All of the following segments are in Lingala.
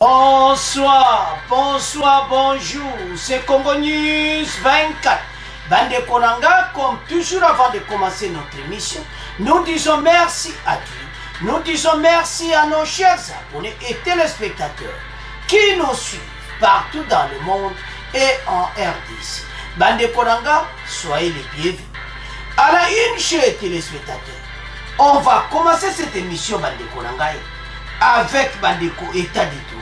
Bonsoir, bonjour, c'est Congo News 24. Bande Konanga, comme toujours avant de commencer notre émission, nous disons merci à Dieu. Nous disons merci à nos chers abonnés et téléspectateurs qui nous suivent partout dans le monde et en RDC. Bande Konanga, soyez les bienvenus. À la une, chers téléspectateurs, on va commencer cette émission Bande Konanga avec Bandeko État du Tour.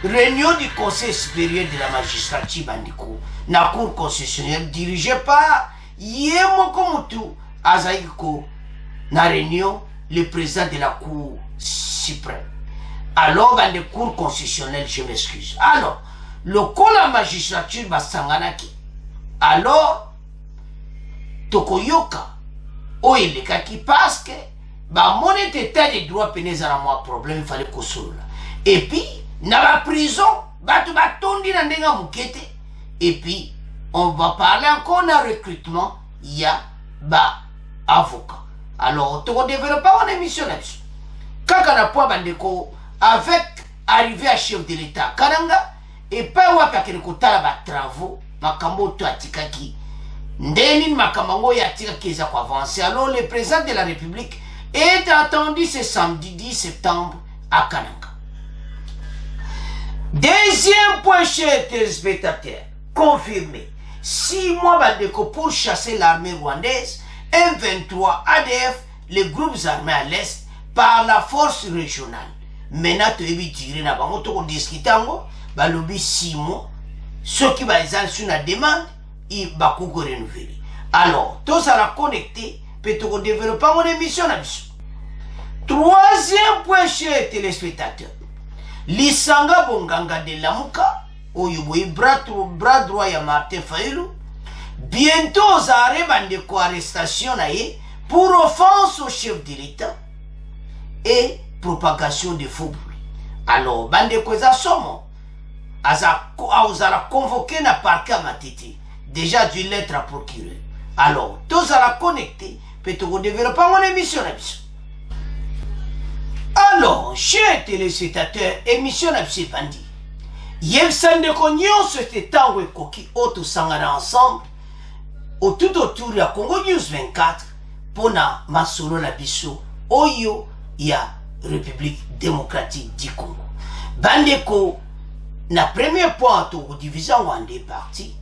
Réunion du Conseil supérieur de la magistrature Bandeko, la Cour constitutionnelle dirigée par Yemoko Mutu Azaïko, na réunion le président de la Cour suprême. Alors, dans la Cour constitutionnelle, je m'excuse. Alors, le coup la magistrature Basanganaki. Alors, Tokoyoka, Oelekaki, parce que, mon état de droit pénal à moi problème, il fallait qu'on soit là. Et puis, dans la prison, et puis, on va parler encore d'un recrutement, il y a avocat. Alors, tu vas développer une émission là-dessus. Quand on a point bandeko avec arrivé à chef de l'État, Kananga, et pas où après que le travaux, makambo to atikaki, ndeni makamango ya atikaki za kwa avancer. Alors, le président de la République est attendu ce samedi 10 septembre à Kananga. Deuxième point, chers téléspectateurs, confirmé. 6 mois bandeko pour chasser l'armée rwandaise, M23, ADF, les groupes armés à l'Est, par la force régionale. Maintenant, tu es tiré na bango, tu discuter ango, balobi 6 mois. Ceux qui va sur la demande, ils va renouveler. Alors, tous à la connecter, peut-être développer mon émission là-dessus. Troisième point, chers téléspectateurs. Lisanga Bonganga de Lamuka, Oyuboy bras droit ya Martin Fayulu, bientôt aux arrêts de co-arrestation pour offense au chef de l'État et propagation de faux bruits. Alors, bande koza somo, a convoqué na parquet à Matiti, déjà du lettre à procureur. Alors, tous à la connecter, peut-être développer mon émission là-dessus. Alors, chers téléspectateurs, émission Napsi Bandi. Yev Sande Konyon, c'était temps où Koki Oto Sangana ensemble, tout autour de la Congo News 24, pour na Masolo Labiso, Oyo, ya République démocratique du Congo. Bandeko, na premier point, Togo division en deux parties.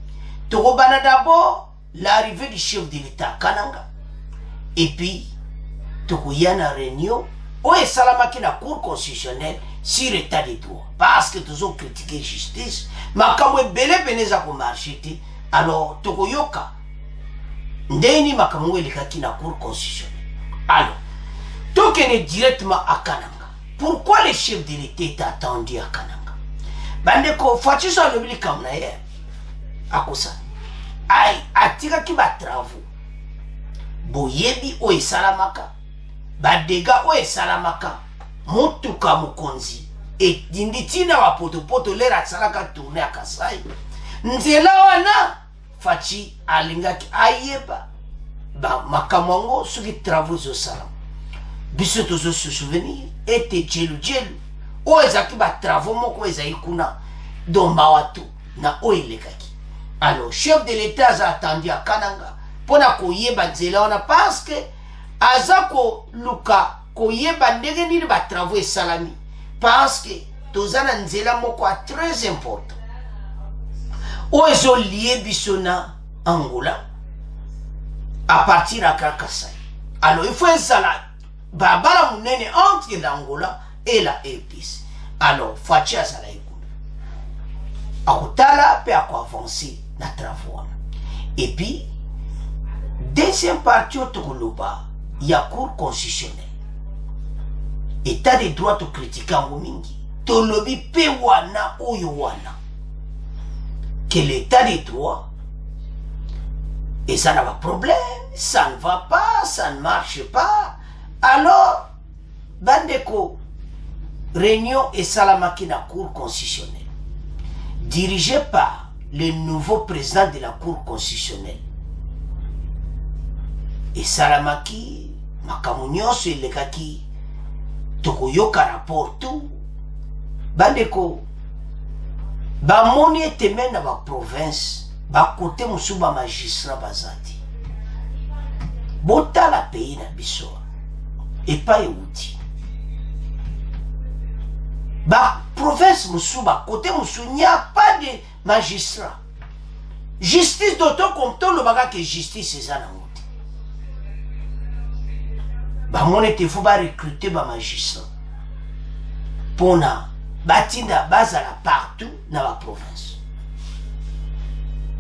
Togo Bana d'abord, l'arrivée du chef de l'État Kananga. Et puis, Togo Yana réunion. Oye salamaki na cour constitutionnelle sur l'état des droits. Parce que toujours critiqué justice, makamwe bele beneza ko marchete, alors tokoyoka. Ndeni makamwe likaki na cour constitutionnelle. Alors, tokene directement à Kananga. Pourquoi le chef de l'État est attendu à Kananga? Bandeko, fati so le bili kamna ye. Akosa. Ay, atika ki ba travaux. Boyebi oye salamaka. Badega oye salamaka mutuka mukonzi et dinditina wa poto lera salaka tourner à Kasai nzela wana fachi alingaki ayeba ba makamongo suki travaux zo salam biso tozo se souvenir était jelu oye zaki ba travaux moko ezai kuna domba watu na oye lekaki. Alors chef de l'État a attendu à Kananga pona koyeba nzela wana parce que Azako Luka koyeba ndenge nini ba travaux salami parce que tozana nzela moko très important oezo lié bisona Angola à partir à Kasai. Alors il faut ça babala munene entre l'Angola et la RDC. Alors fatia ça la ikuna akutala pe avancer na travaux. Et puis deuxième partie autokoloba il y a cour constitutionnelle. État de droit to critiquer en mingi. To lobby pe wana oyo wana. Que l'état de droit et ça n'a pas de problème, ça ne va pas, ça ne marche pas. Alors, Bandeko, réunion et salamaki na cour constitutionnelle. Dirigé par le nouveau président de la cour constitutionnelle. Et salamaki makamunyoso elekaki tokoyoka rapport tout bandeko bamoni ete me na baprovince bakote mosusu bamagistrat baza te. Botala pays na biso epai euti baprovince mosusu bakote mosusu n'y a pas de magistrat. Justice d'autant comme tolobaka ke justice eza nango te. Bamoni ete fo barecruter bamagistrat mpona batinda bazala partout na baprovince.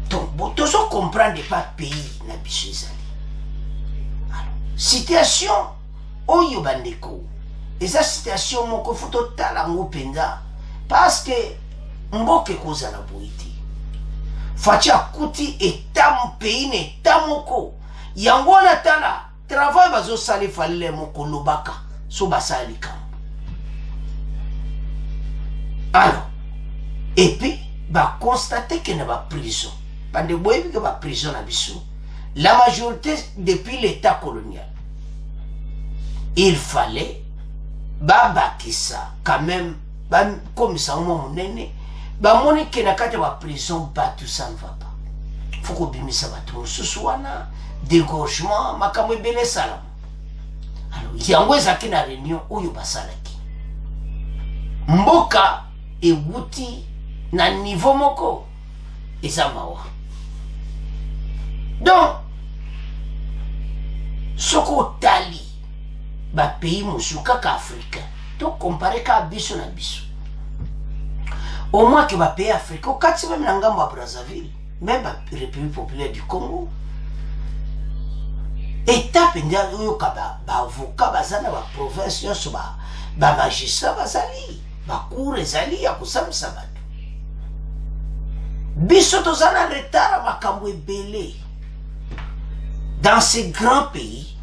Donc tozo comprendre pas pays na biso ezali. Situation oyo bandeko eza situation moko fo totala yango mpenza parce que mboka ekozala boye te. Faci akuti eta pays na eta moko yango wana tala travail bazosala efalele moko lobaka so basala likambo. Alors et puis baconstate ke na baprison bande boyebi ke baprison na biso la majorité depuis l'état colonial il fallait babakisa quand même bakomisa ngo monene bamoni ke na kati ya baprison bato ça ne va pas. Faut kobimisa bato mosusu wana dégorgement makambo ebele esala. Alors yango ezalaki na réunion oyo basalaki mboka ewuti na niveau moko eza mawa. Donc soko otali bapays mosusu kaka africain to compare ka biso na biso au moins que bapays africain okati même na ngambo ya Brazzaville même la République populaire du Congo état pendia oyo ka avocat baza na province nyonso magistrat bazali cour ezali ya kosamisa bato. Biso toza na retard makambo ebele. Dans ces grands pays,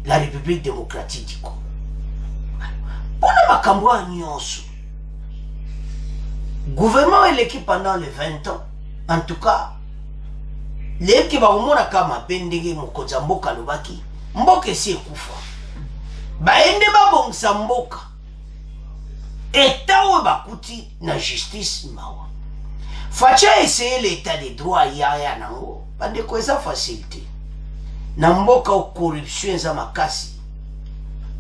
la République démocratique du Congo, on a makambo a nyonso. Gouvernement et l'équipe pendant les 20 ans, en tout cas, l'équipe va au monde à kama bendege mokoza mboka lobaki, mboka si ekufa. Baende babongisa mboka. Eta we bakuti na justice mawa. Facha essayer l'état des droits ya nango, bande ko eza facilité. Na mboka o corruption za makasi.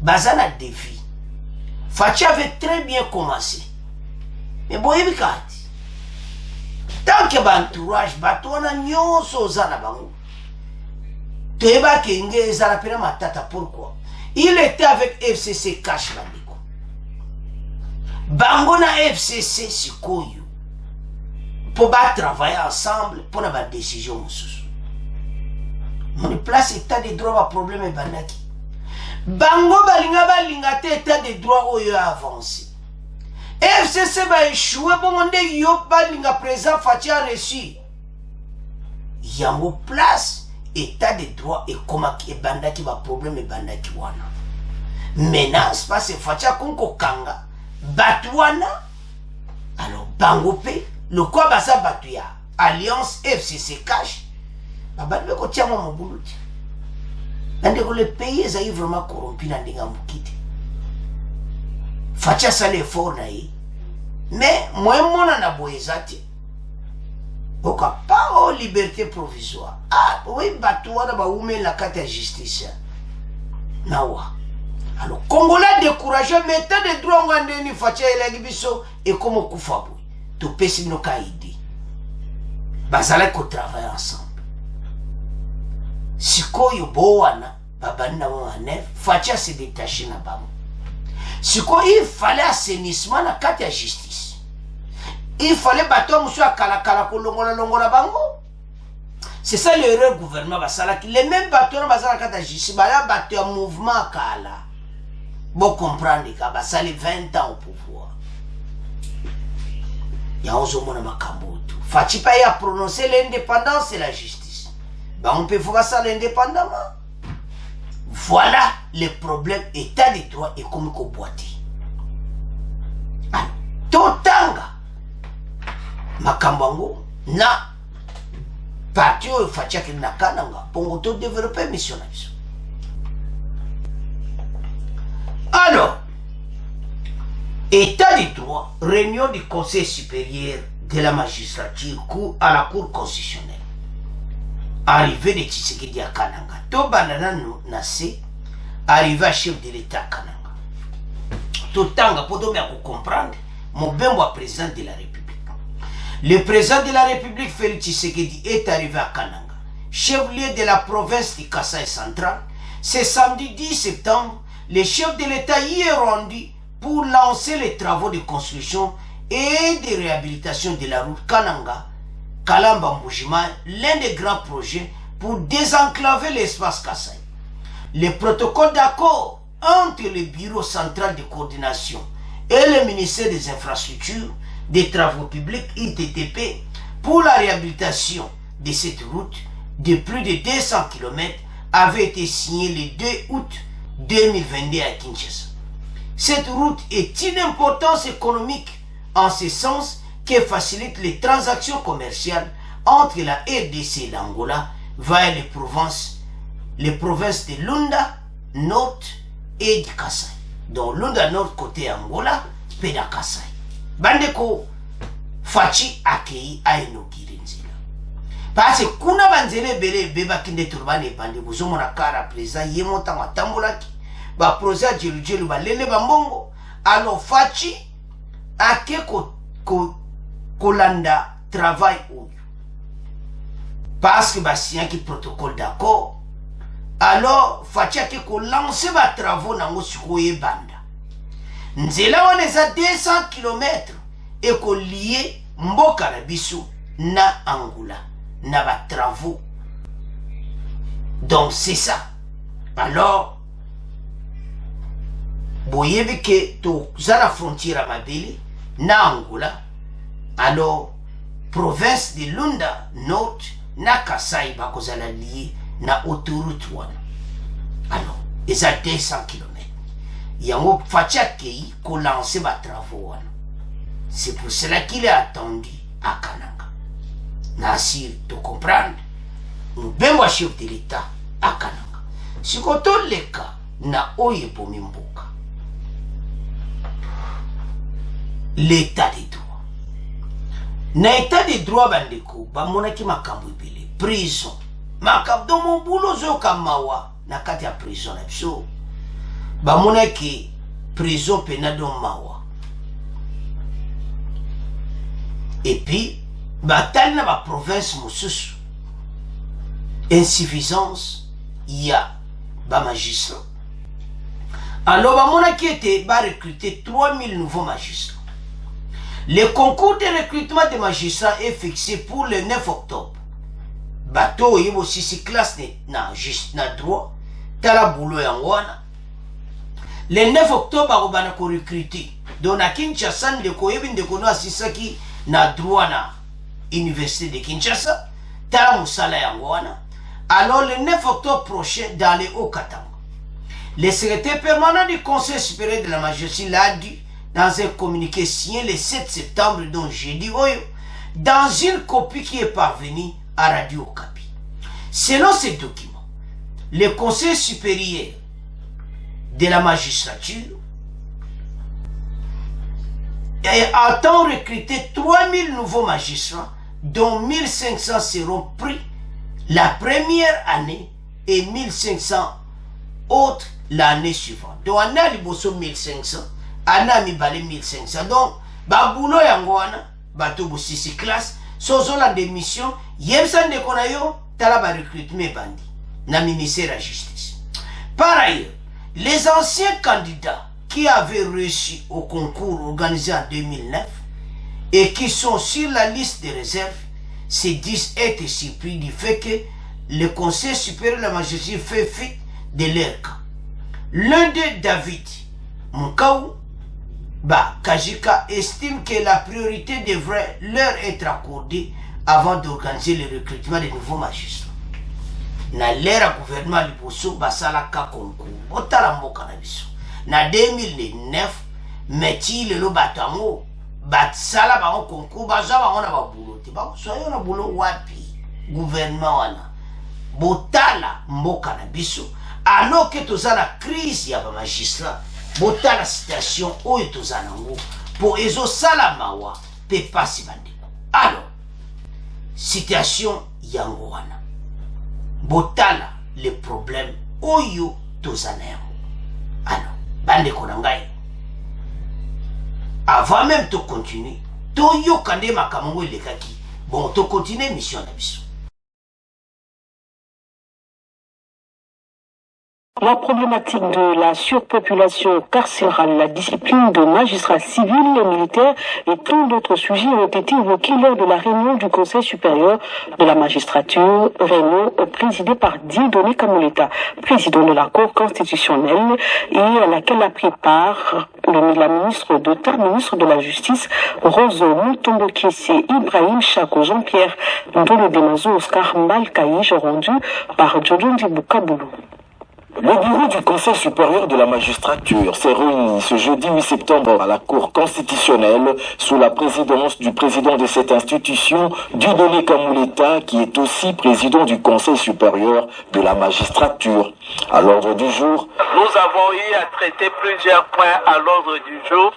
Bazana défi. Facha avait très bien commencé. Mais boyebi kati. Tant que bantourage batona nyonso zana bango. Teba kenge ezala pena matata pourquoi? Il était avec FCC cash bandiko. Bango na FCC sikoyo. Pour travailler ensemble pour la décision mosusu. Mon place état de droit problème banaki. Bango balinga te état de droit oyo avancé. FCC ba échoué bon monde yo balinga présent fatia reçu. Yango place état de droit et comment qui bandaki ba problème bandaki wana. Menace parce fatia konko kanga batwana. Alors bango pe le quoi basa batuya alliance FCC cash babadwe ko tiamo mobuluti nande ko le pays est vraiment corrompu na ndinga mukite facha sale effort na yi mais moi mona na boyezati oka pas o liberté provisoire ah oui batuwa na ba ume la carte justice nawa alors congolais découragé mais tant de droit ngande ni facha elagi biso et comme kufabu to pesi no kaidi bazala ko travailler ensemble sikoyo bowana babana wana facha se détacher na bango siko il fallait assainissement na kati ya justice il fallait bato musu akala ko longola bango c'est ça l'erreur gouvernement basala ki les mêmes bato na bazala kati ya justice bala bato ya mouvement akala bon comprendre ka basali 20 ans au pouvoir. Ya ozomona makambo tu. Fachi pa ya prononcer l'indépendance et la justice. Bah on peut voir ça l'indépendamment. Voilà le problème état de droit et comme ko boité. Totanga makambango na patio fachi ki nakananga pongo to développer mission na biso. Alors état de droit, réunion du Conseil supérieur de la magistrature à la Cour constitutionnelle. Arrivé de Tshisekedi à Kananga. To banana nase, arrivé à chef de l'État à Kananga. To tanga podo me comprendre, mon bembo président de la République. Le président de la République, Félix Tshisekedi, est arrivé à Kananga, chef-lieu de la province du Kasaï central. C'est samedi 10 septembre, le chef de l'État y est rendu pour lancer les travaux de construction et de réhabilitation de la route Kananga, Kalamba Mbujima, l'un des grands projets pour désenclaver l'espace Kasaï. Le protocole d'accord entre le Bureau central de coordination et le ministère des infrastructures, des travaux publics ITTP pour la réhabilitation de cette route de plus de 200 km avait été signé le 2 août 2022 à Kinshasa. Cette route est une importance économique en ce sens qu'elle facilite les transactions commerciales entre la RDC et l'Angola via les provinces de Lunda, Nord et du Kasaï. Donc Lunda Nord côté Angola, Peda Kasaï. Bandeko Fachi akei a inauguré nzela. Parce que kuna banzele bele beba kinde turbane bandeko zomo na kara président yemota matambolaki ba projet jelujelu ba lele bambongo alors Fachi ake kolanda travail oyo. Parce que ba signé qui protocole d'accord. Alors Fachi ake ko lancer ba travaux nango sikoye banda. Nzela wana eza 200 km et ko lié mboka na biso na Angola na ba travaux. Donc c'est ça. Alors boyebi ke to zala frontière mabele na Angola. Alors province de Lunda Nord na Kasaï ba kozala lié na autoroute wana. Alors eza 200 km. Yango Fachi akei ko lancer ba travaux wana. C'est pour cela qu'il est attendu à Kananga. Nassir, tu comprends? Nous sommes chef de l'État à Kananga. Si vous avez le cas, na oye pomimboka. L'état des droits. Na état des droits bandeko, ba monaki makambo ibele, prison. Makambo dans mon boulot zo kamawa na kati ya prison na biso. Ba monaki prison penado mawa. Et puis, bataille dans la province Moussus. Insuffisance, il y a des magistrats. Alors, on qui était recruter 3000 nouveaux magistrats. Le concours de recrutement des magistrats est fixé pour le 9 octobre. Bateau, il y a aussi 6 classes na droit. Tala boulot yangwana. Le 9 octobre, on va recruter. Donc, à Kinshasa, le koyebin de kono asisaki na droit na université de Kinshasa, tala musala yangwana. Alors le 9 octobre prochain, dans les Hauts-Katanga, le secrétaire permanent du Conseil supérieur de la magistrature l'a dit dans un communiqué signé le 7 septembre, donc jeudi, dans une copie qui est parvenue à Radio Okapi. Selon ce document, le Conseil supérieur de la magistrature entend recruter 3000 nouveaux magistrats, dont 1500 seront pris la première année et 1500 autres l'année suivante. Donc, on a les 1500, on a mis 1500. Donc, babulo yangwana, bato bo 6 classes, sozo la démission, yemsan de konayo, tala ba recrutement bandi, na ministère de la justice. Par ailleurs, les anciens candidats qui avaient reçu au concours organisé en 2009 et qui sont sur la liste des réserves se disent être surpris du fait que le Conseil supérieur de la magistrature fait fi de leur cas. L'un d'eux, David Moukaou Kajika, estime que la priorité devrait leur être accordée avant d'organiser le recrutement de nouveaux magistrats. Na l'ère gouvernement liboso basala ka concours otala mboka na biso. Na 2009, meti le batango batsala ba concours baza ba na ba boulot te ba soyo na boulot wapi gouvernement wana botala mboka na biso alors que tozana crise ya ba magistrat botala situation oyo tozana ngo pour ezo sala mawa pe pasi bandeko Alors, situation yangoana. Botala les problèmes oyo tozanero. Alors, bande konangai. Avant même de continuer, toyo kande makamongo lekaki. Bon, to continuer mission d'abisso. La problématique de la surpopulation carcérale, la discipline de magistrats civils et militaires et tant d'autres sujets ont été évoqués lors de la réunion du Conseil supérieur de la magistrature, réunion présidée par Dieudonné Kamoleta, président de la Cour constitutionnelle, et à laquelle a pris part la ministre d'État, ministre de la Justice, Rose Mutombo Kiese, Ibrahim Chako, Jean-Pierre Ndolo Demazo, Oscar Malkaïj, rendu par Djodjondi Bukaboulou. Le bureau du Conseil supérieur de la magistrature s'est réuni ce jeudi 8 septembre à la Cour constitutionnelle sous la présidence du président de cette institution, Dieudonné Kamoleta, qui est aussi président du Conseil supérieur de la magistrature. À l'ordre du jour, nous avons eu à traiter plusieurs points à l'ordre du jour,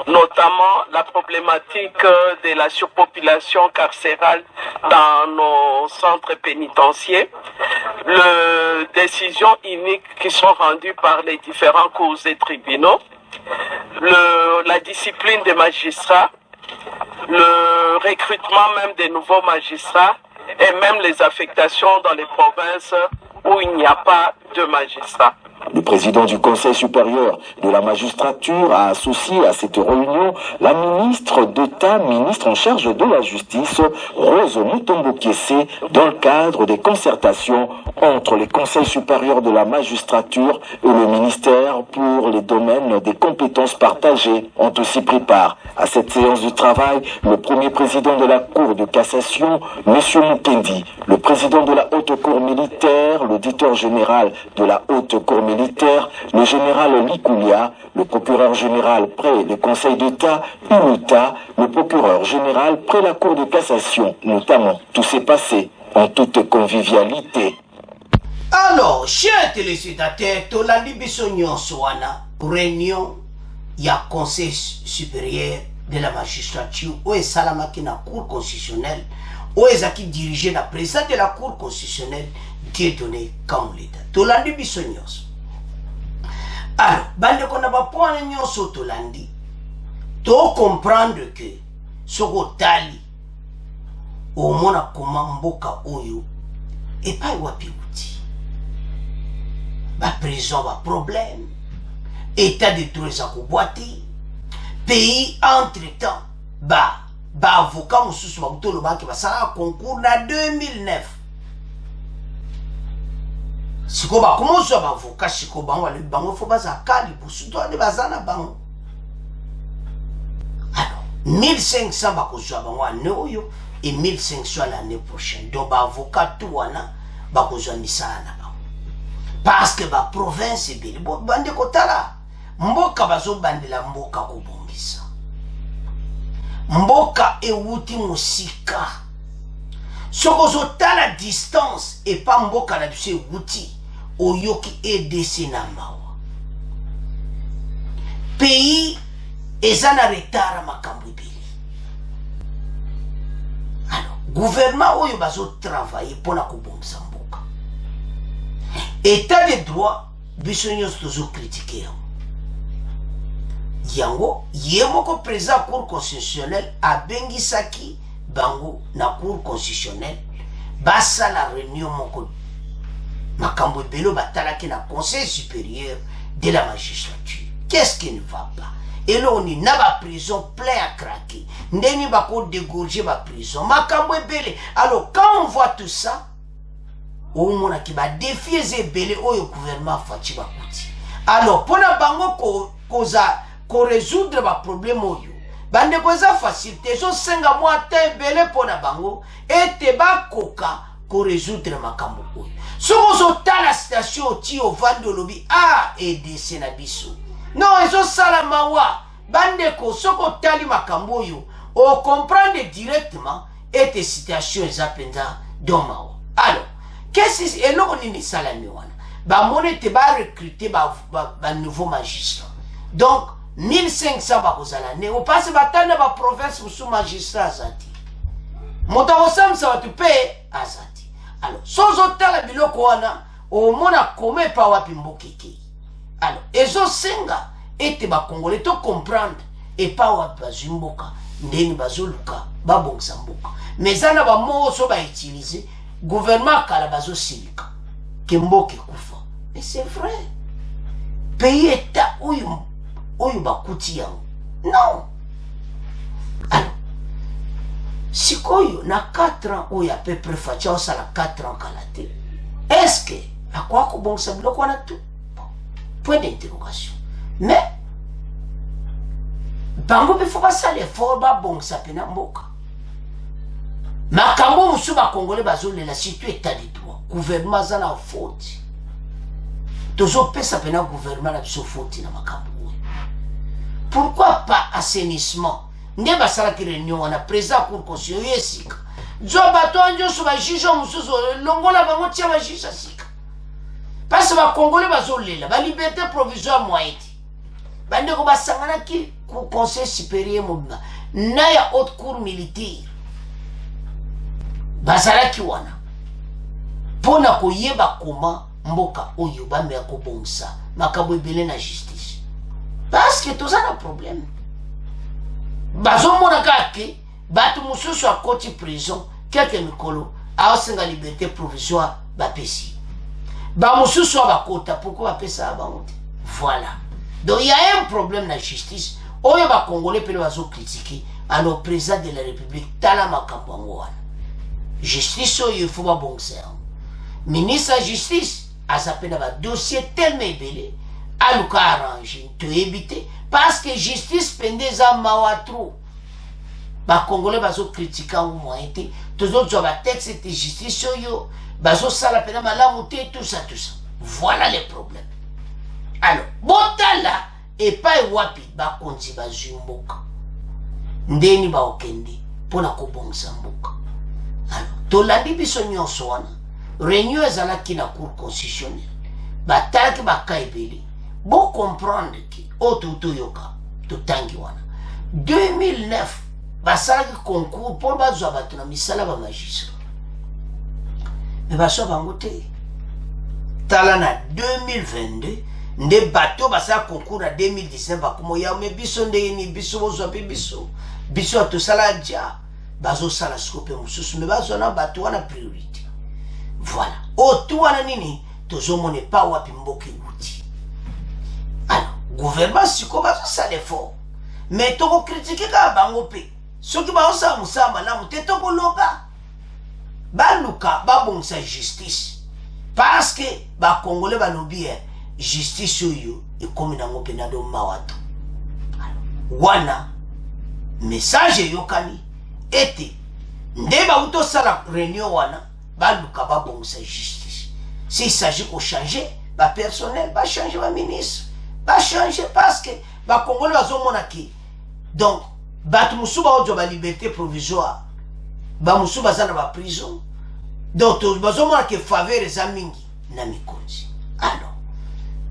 notamment la problématique de la surpopulation carcérale dans nos centres pénitentiaires, les décisions uniques qui sont rendues par les différents cours et tribunaux, la discipline des magistrats, le recrutement même des nouveaux magistrats et même les affectations dans les provinces où il n'y a pas de magistrats. Le président du Conseil supérieur de la magistrature a associé à cette réunion la ministre d'État, ministre en charge de la justice, Rose Mutombo Kiese, dans le cadre des concertations entre les conseils supérieurs de la magistrature et le ministère pour les domaines des compétences partagées. Ont aussi pris part à cette séance de travail le premier président de la Cour de cassation, M. Mukendi, le président de la Haute Cour militaire, l'auditeur général de la Haute Cour militaire, le général Likoulia, le procureur général près le Conseil d'État, Inuta, le procureur général près la Cour de cassation, notamment. Tout s'est passé en toute convivialité. Alors, chers téléspectateurs, Tolandi Bissognon Soana, réunion, il y a Conseil supérieur de la magistrature, où est Salamaki na Cour constitutionnelle, où est qui dirigé la présidente de la Cour constitutionnelle, Dieudonné Kamoleta. Tolandi Bissognon. Alors, bande qu'on a pas point nyonso Tolandi, to comprendre que soko tali au mona comment mboka oyo et pas wapi uti. Ba prison ba problème, état de droit za kubwati, pays entre-temps ba avocat mususu ba utolo ba ki ba sala concours na 2009. Siko ba komozo ba avocat siko ba wale bango fo ba za kali busu to de bazana bango. Alors 1500 ba kozwa bango ane oyo et 1500 l'année prochaine. Donc ba avocat tout wana ba kozwa misala na bango. Parce que ba province ebele bo bande kotala mboka bazo bandela mboka kobombisa. Mboka ewuti musika. Soko zotala distance et pas mboka na biso ewuti oyoki EDC na mawa. Pays ezana retard makambo ebele. Alors, gouvernement oyo bazo travailler pona kobombisa mboka. État de droit biso nyonso tozo critiquer yango. Yango yemoko président Cour constitutionnelle abengisaki bango na Cour constitutionnelle basa la réunion moko makambo belo batalaki na Conseil supérieur de la magistrature. Qu'est-ce qui ne va pas? Et là on y na ba prison plein à craquer. Ndeni bako dégorger ba prison. Makambo bele. Alors quand on voit tout ça, au mona ki ba défier zebele oyo gouvernement fati ba kuti. Alors pona bango ko résoudre ba problème oyo. Bande koza facilité so senga mwa te bele pona bango et te ba koka ko résoudre makambo oyo. Soko zota la station ti o vando lobi EDC na biso. Non, ezo sala mawa. Bande ko soko tali makambo oyo o comprendre directement et tes situations ezapenda do mawa. Alors, qu'est-ce que eloko nini sala mi wana? Ba mone te ba recruter ba nouveau magistrat. Donc 1500 ba kozala ne o passe batana ba province sous magistrat zati. moto akosambisa bato mpe aza te. Alors soki ozotala biloko wana omona koma epa wapi mboka ekei. Alors ezosenga ete bakongole tocomprendre epa wapi bazwi mboka ndeni bazoluka babongisa mboka. Mais eza na bamo so bautilize gouvernement akala bazosilika ke mboka ekufa. Mais c'est vrai, pays eta oyo bakuti yango non. Alors sikoyo na 4 ans oyo à peu près facha osala 4 ans kala te, est-ce que akoka kobongisa biloko wana tout? Point d'interrogation. Mais bango bifo basala effort babongisa pena mboka. Makambo musu bakongole bazolela surtout état de droit, gouvernement aza na faute. Tozopesa pena gouvernement na biso faute na makambo. Pourquoi pas assainissement? Nde basalaki réunion wana président cour constitutionnelle esika zo bato anjoso bajija mususu longola bango tia bajija sika parce bakongole bazolela liberté provisoire moiti bandeko basanganaki ku conseil supérieur mobima na ya haute cour militaire basalaki wana pona koyeba koma mboka oyo bameya kobongisa makambo ebele na justice parce que toza na problème. Bazomona kake bato mususu akoti prison quelque mikolo aosenga liberté provisoire bapesi ba mususu abakota pourquoi bapesa bango te. Voilà, donc il y a un problème na justice oyo ba congolais pele bazo critiquer alors président de la république tala makambo yango wana justice oyo il faut ba bongisa ministre de justice azapena ba dossier tellement ebele aluka arranger to éviter parce que justice pendeza mawatru ba congolais bazo critiquer en moité toujours ba texte de justice yo bazo sala pena malamu te tout ça. Voilà les problèmes. Alors botala et pas wapi ba konti ba zumboka ndeni ba okende pona ko bongisa mboka. Alors to la biso nyonso wana réunion ezalaki na cour constitutionnelle bataki bakaibeli bon comprendre que otutu yoka tutangi wana 2009 basalaki concours pour bazwa bato na misala ba magistrat mais baswa bango te. Tala na 2022 nde bato basala concours na 2019 bakomo ya me biso ndenge ni biso bozwa pe biso atosala dia bazosala scope mususu me bazwa na bato wana priorité. Voilà otu wana nini tozomone pa wapi mboka uti. Alors gouvernement siko bazosala effort mais toko critiquer ka bango pe soki baosala musala malamu te toko loba baluka babongisa justice parce que ba congolais balobi justice oyo ekomi nango pena do mawato. Wana message yokani ete nde bauto sala réunion wana baluka babongisa justice. S'il s'agit de changer ba personnel, ba changer ba ministre, ba changer parce que ba congolais bazomona ki donc bat musu ba ojo ba liberté provisoire ba musu bazana ba prison donc bazomona ki faveur eza mingi na mikonzi. Alors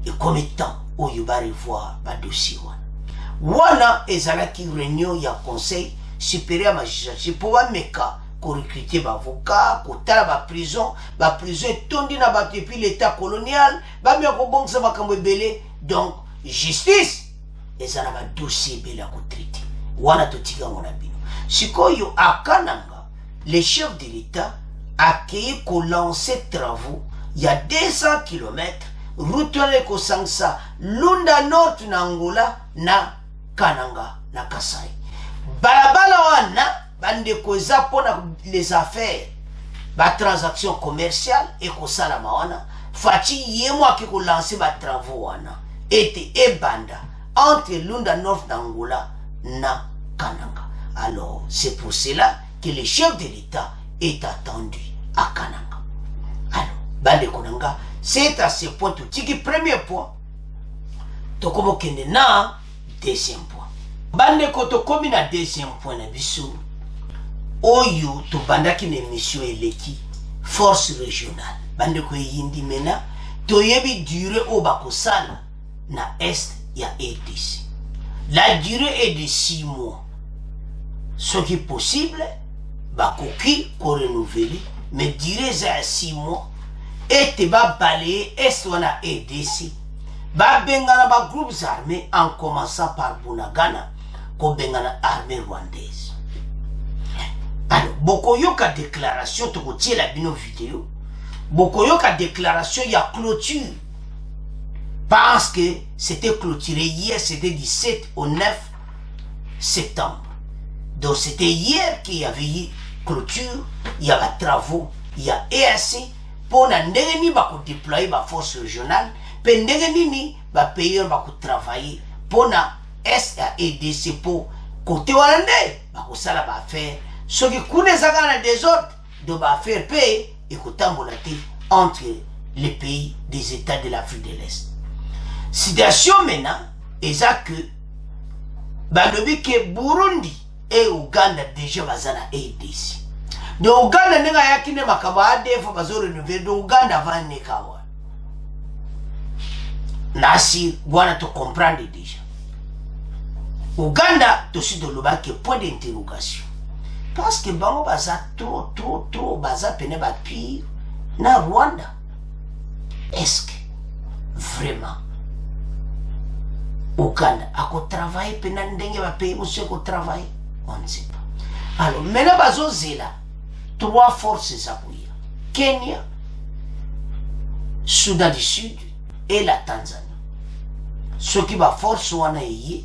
et comme temps oyo ba revoir ba dossier wana ezalaki réunion ya conseil supérieur magistrature pour ba meka ko recruter ba avocat ko tala ba prison tondi na ba depuis l'état colonial ba me ko bongsa makambo ebele donc justice ezala ba dossier bela ko traiter wana to tika ngona bino sikoyo akananga le chef de l'état a créé ko lancer travaux il y a 200 km route ko sangsa Lunda Nord na Angola na Kananga na Kasai balabala wana bande koza pona les affaires ba transaction commerciale et ko sala mawana fati yemwa ki ko lancer ba travaux wana ete ebanda entre Lunda Nord d'Angola na Kananga. Alors c'est pour cela que le chef de l'État est attendu à Kananga. Alors bande konanga c'est à ce point tout tiki premier point to komo kende na deuxième point bande ko to komi na deuxième point na biso oyo to bandaki na mission eleki force régionale bande ko yindi mena to yebi durée o bakosala na est ya RDC. La durée est de 6 mois. Ce qui est possible bakoki ko renouveler mais durée za 6 mois et te ba balayer est wana ADC ba bengana ba groupes armés en commençant par Bunagana ko bengana armée rwandaise. Alors bokoyoka déclaration to ko la bino vidéo bokoyoka déclaration ya clôture parce que c'était clôturé hier, c'était du 7 au 9 septembre. Donc c'était hier qu'il y avait eu clôture, il y a des travaux, il y a EAC pour n'endégni ba ko déployer ba force régionale, pe ndengeni ni ba payer ba ko travailler pour na SAEDC pour côté walande ba ko sala ba faire ce qui connaît ça dans des autres de ba faire payer et ko tambola entre les pays des États de l'Afrique de l'Est. Situation maintenant est ça que balobi que Burundi et Ouganda déjà bazana ADC. De Ouganda nenga yakine makaba ADF bazo renouveler de Ouganda va nekawa. Nasi wana to comprendre déjà. Ouganda to si de loba que point d'interrogation. Parce que bango baza trop baza pene ba pire na Rwanda. Est-ce que vraiment Ouganda a travaillé pendant ndenge ba pays monsieur ko travaille, on ne sait pas. Alors maintenant bazo zela 3 forces appuya: Kenya, Soudan du Sud et la Tanzanie. Ce qui va force wana yé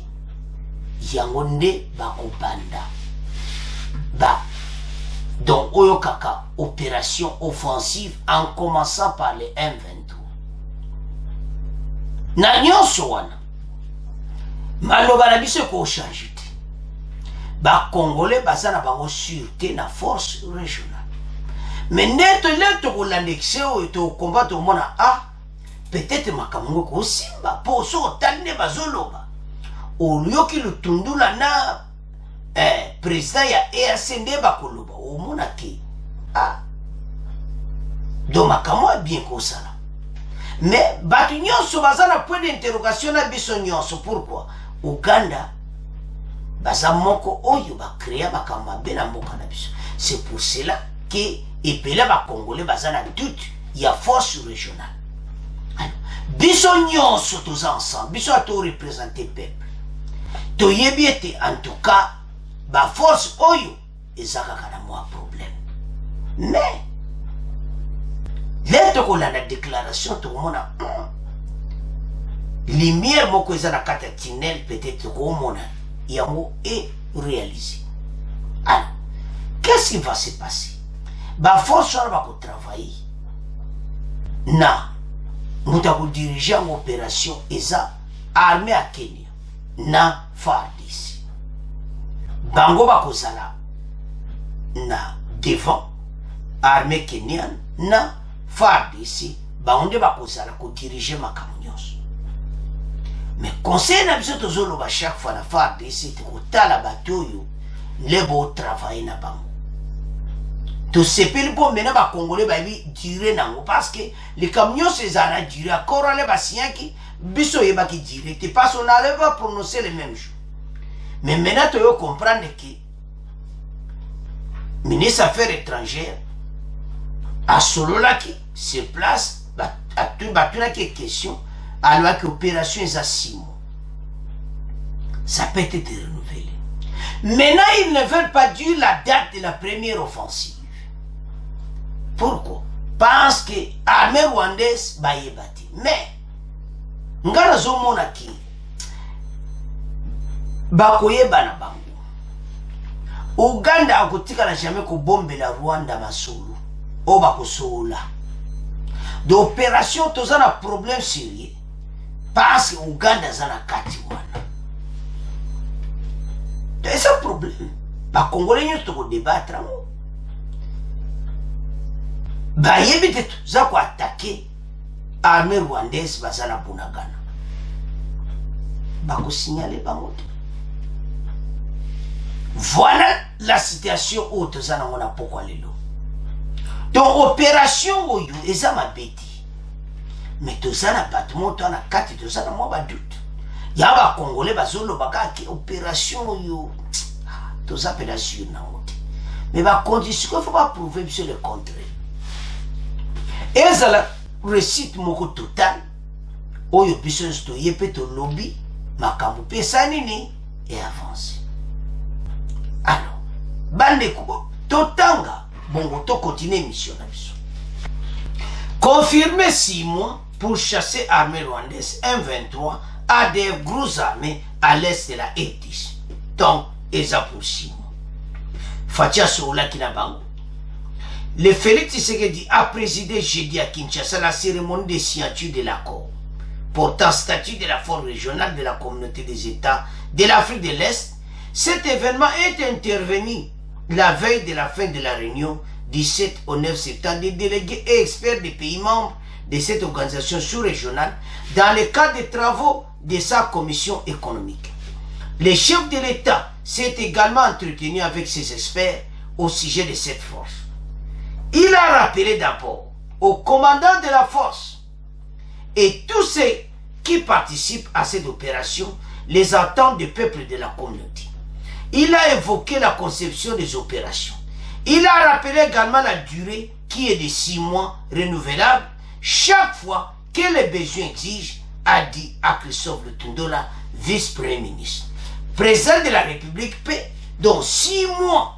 yango nde ba obanda ba donc oyo kaka opération offensive en commençant par les M23 na nyonso wana maloba na biso ko changer te ba congolais bazana bango sûreté na force régionale mais neto leto ko l'annexer ou to combattre mona a peut-être makamungo ko simba po so tande bazoloba au lieu que le tundula na président ya EAC nde bakoloba o mona ke do makamwa bien ko sala mais batu nyonso bazana point d'interrogation na biso nyonso. Pourquoi Ouganda baza moko oyo ba créer makamba bena mboka na biso. C'est pour cela que epela ba congolais bazana doute il y a force régionale. Alors biso nyonso tous ensemble biso to représenter peuple to yebiete en tout cas ba force oyo ezaka kana moi problème mais leto ko la déclaration to mona lumière moko ezana kata tunnel peut-être ko mona yango est réalisé. Alors qu'est-ce qui va se passer? Ba force va ko travailler na muta ko diriger en opération eza armée à Kenya na FARDC bango ba ko sala na devant armée kenyane na FARDC bango ba ko sala ko diriger makambo nyonso. Mais conseil na biso tozoloba chaque fois na FARDC te ko tala bato yo lebo travailler na bango to sepeli po mena ba congolais ba bi dire nango parce que les camions ces ana dire encore les basiens qui biso yeba qui dire te pas on n'allait pas prononcer les mêmes jours. Mais maintenant tu dois comprendre que ministre affaires étrangères à solo là qui se place à tout batuna qui question alors que opération est à 6 mois. Ça peut être renouvelé. Maintenant ils ne veulent pas dire la date de la première offensive. Pourquoi? Parce que l'armée rwandaise va y battre. Mais, ngana zomona ki bakoye bana bango. Uganda akotika na jamais ko bombe la Rwanda masolo. O bakosola. D'opération tozana problème sérieux. Parce que Uganda zana kati wana. C'est un problème. Ba Congolais nyo to débattre ngo. Ba yebite za ko attaquer armée rwandaise bazana Bunagana. Ba ko signaler bango. Voilà la situation où tozana ngona poko lelo. Donc opération oyo ezama beti. Mais tozana battement to na kati tozana mo ba doute. Ya ba Congolais bazolo baka ki opération oyo tozapela sur na ngote. mais la condition qu'il ne faut pas prouver sur le contraire. Et ça la récite moko total oyo biso sto yepe to lobby makambo pesa nini et avance. Alors bande ko totanga bongo to continuer mission na biso. Confirmer 6 mois pour chasser armée rwandaise M23 à des grosses armées à l'est de la R10. Donc, ils ont pour 6 mois. Fatia Soula Kinabango. Le Félix Tshisekedi a présidé jeudi à Kinshasa la cérémonie de signature de l'accord portant statut de la force régionale de la communauté des États de l'Afrique de l'Est. Cet événement est intervenu la veille de la fin de la réunion du 7 au 9 septembre des délégués et experts des pays membres de cette organisation sous-régionale dans le cadre des travaux de sa commission économique. Le chef de l'État s'est également entretenu avec ses experts au sujet de cette force. Il a rappelé d'abord au commandant de la force et tous ceux qui participent à cette opération les attentes du peuple de la communauté. Il a évoqué la conception des opérations. Il a rappelé également la durée qui est de 6 mois renouvelable chaque fois que les besoins exigent, a dit à Christophe Lutundola, vice-premier ministre. Président de la République paix dans 6 mois.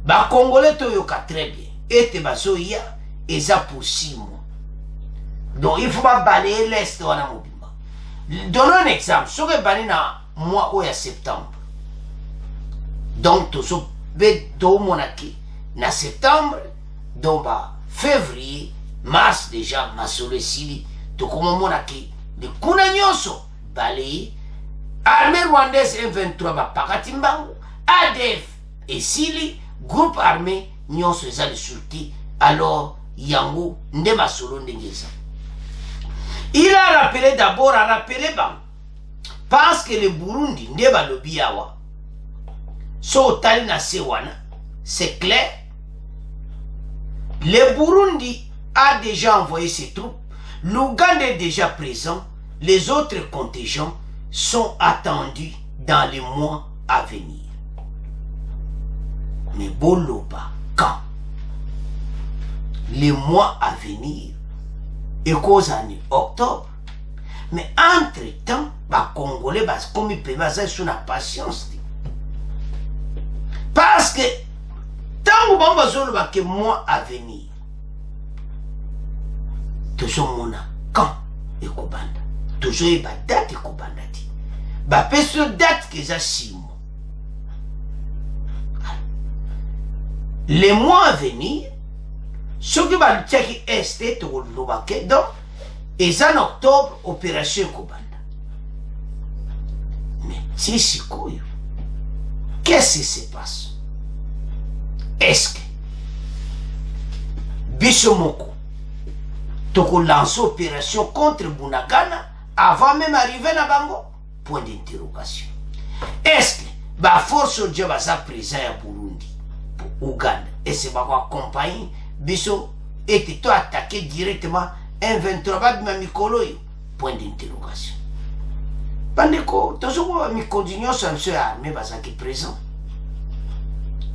Ba Congolais toyoka très bien. Et te bazoya, et ça pour 6 mois. Donc il faut pas balayer l'Est de la Mobimba. Donnons un exemple. Si on balaye na mois ou à septembre. Donc tout ça, tout monaki. Na septembre, donc bah février, mars déjà, masole sili. Tout comme monaki. De kuna nyonso balayer. Armée rwandaise M23 ba Pakatimbangu, ADF et Sili, groupe armé nyonso eza de sûreté, alors yango ndema solo ndengeza. Il a rappelé d'abord parce que le Burundi ndeba lobi yawa. So tali na sewana, c'est clair. Le Burundi a déjà envoyé ses troupes, l'Ouganda est déjà présent, les autres contingents sont attendus dans les mois à venir. Mais Boloba, quand? Les mois à venir, et qu'aux années octobre. Mais entre-temps, les Congolais, comme ils peuvent sur la patience. Parce que, tant que vous avez que mois à venir, toujours mon quand et Kobanda. Toujours il y a date et Kobanda. Bah, sur date que ça 6 mois. Les mois à venir, ce qui va le tchèque est donc, et en octobre, opération Kobanda. Mais si c'est quoi, qu'est-ce qui se passe? Est-ce que Bissomoko, tu lance opération contre Bunagana avant même d'arriver à Bango? Point d'interrogation. Est-ce que la force de Dieu va présent à Burundi, pour Ouganda, et c'est pas accompagner Bisso et tu attaqué directement un 23 de Mikoloyo? Point d'interrogation. Pandeko, toujours mi continuons sur ce armée qui est présent.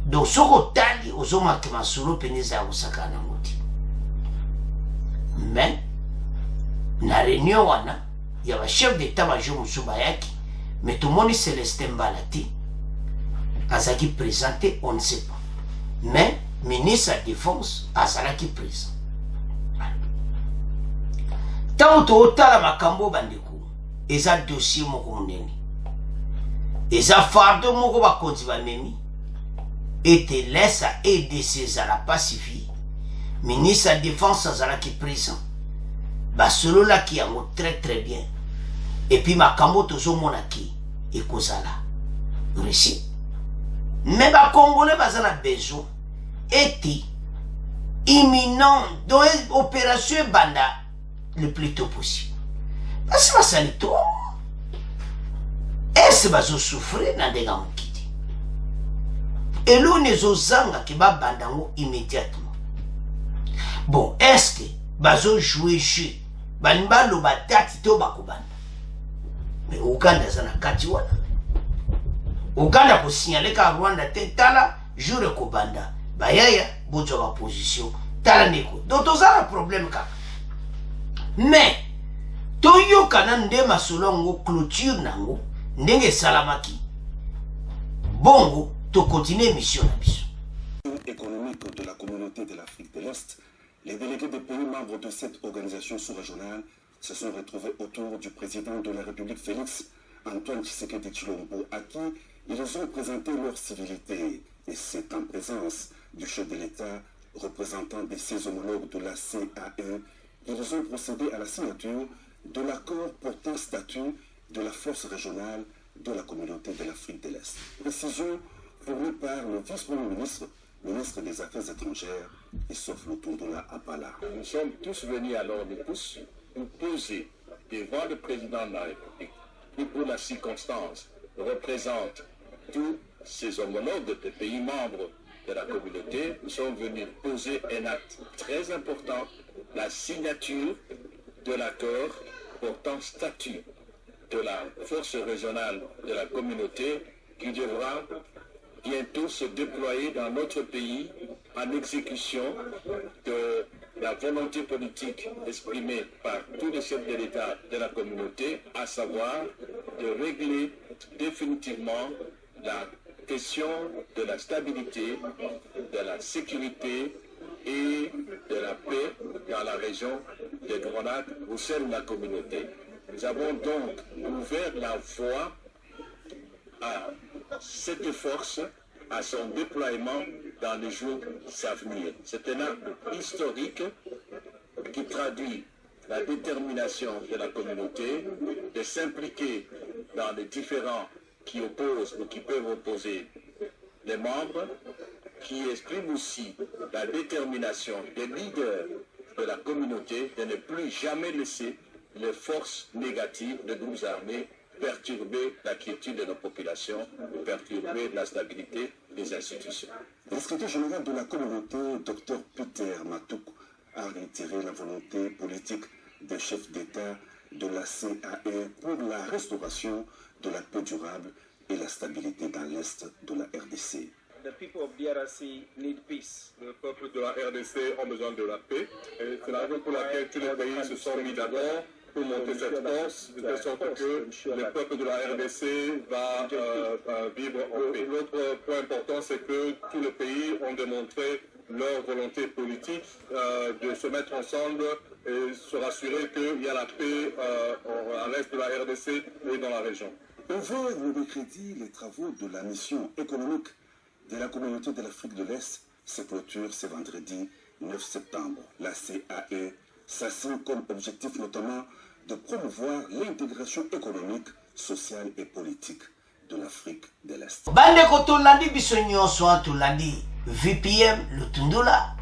Donc, ce que aux hommes qui m'ont solo pénéza au Sakana Moti. Mais, dans la réunion, il y a un chef d'état-major Moussoubayaki, mais tout le monde Célestin Balati. Azaki présenté, on ne sait pas. Mais, ministre de la Défense, Azaki présent. Tant que tu as makambo bandeko, et ça dossier moko muneni. Et ça fardeau moko bakonzi banemi. Et te laisse à aider ces à la pacifier. Ministre de la Défense Azaki présent. Bah solo là qui a très très bien. Et puis makambo tozo monaki et kozala. Réussi. Mais bah Congolais bazana besoin. Et imminent dans l'opération Banda le plus tôt possible. Parce que ça n'est toi. Est-ce que bazo souffrir dans des gants qui dit. Et l'on est aux zanga qui va bandango immédiatement. Bon, est-ce que bazo jouer jeu? Banba lo batati to bakubanda. Mais Ouganda zana kati wana. Ouganda ko signaler ka Rwanda te tala jour kobanda bayaya bozo ba position tala ndeko donc tozala problème kaka mais toyokana nde masolo ngo clôture nango ndenge salamaki bongo to continuer mission na biso économique de la communauté de l'Afrique de l'Est. Les délégués des pays membres de cette organisation sous-régionale se sont retrouvés autour du président de la République Félix Antoine Tshisekedi Tshilombo, à qui ils ont présenté leur civilité. Et c'est en présence du chef de l'État, représentant de ses homologues de la CAE, ils ont procédé à la signature de l'accord portant statut de la force régionale de la communauté de l'Afrique de l'Est. Précision fournie par le vice-premier ministre des Affaires étrangères, Issouf Lutundola Apala. Nous sommes tous venus à l'ordre de tous pour poser devant le président de la République, qui pour la circonstance représente tous ces homologues des pays membres de la communauté. Nous sommes venus poser un acte très important, la signature de l'accord portant statut de la force régionale de la communauté qui devra bientôt se déployer dans notre pays en exécution de la volonté politique exprimée par tous les chefs de l'État de la communauté, à savoir de régler définitivement la question de la stabilité, de la sécurité et de la paix dans la région de Grenade au sein de la communauté. Nous avons donc ouvert la voie à cette force, à son déploiement dans les jours à venir. C'est un acte historique qui traduit la détermination de la communauté de s'impliquer dans les différends qui opposent ou qui peuvent opposer les membres, qui exprime aussi la détermination des leaders de la communauté de ne plus jamais laisser les forces négatives de groupes armés perturber la quiétude de nos populations, perturber la stabilité des institutions. Le secrétaire général de la communauté, Dr Peter Matouk, a réitéré la volonté politique des chefs d'État de la CAE pour la restauration de la paix durable et la stabilité dans l'Est de la RDC. The people of DRC need peace. Le peuple de la RDC a besoin de la paix. Et c'est la raison pour laquelle tous les pays se sont mis d'accord pour monter cette force, de telle sorte que le peuple de la RDC va vivre en paix. L'autre point important, c'est que tous les pays ont démontré leur volonté politique de se mettre ensemble et se rassurer qu'il y a la paix à l'est de la RDC et dans la région. Ouvert le mercredi, les travaux de la mission économique de la communauté de l'Afrique de l'Est se clôturent ce vendredi 9 septembre. La CAE s'assigne comme objectif notamment de promouvoir l'intégration économique, sociale et politique de l'Afrique de l'Est. Bandeko tolandi biso nyonso tolandi VPM Lutundola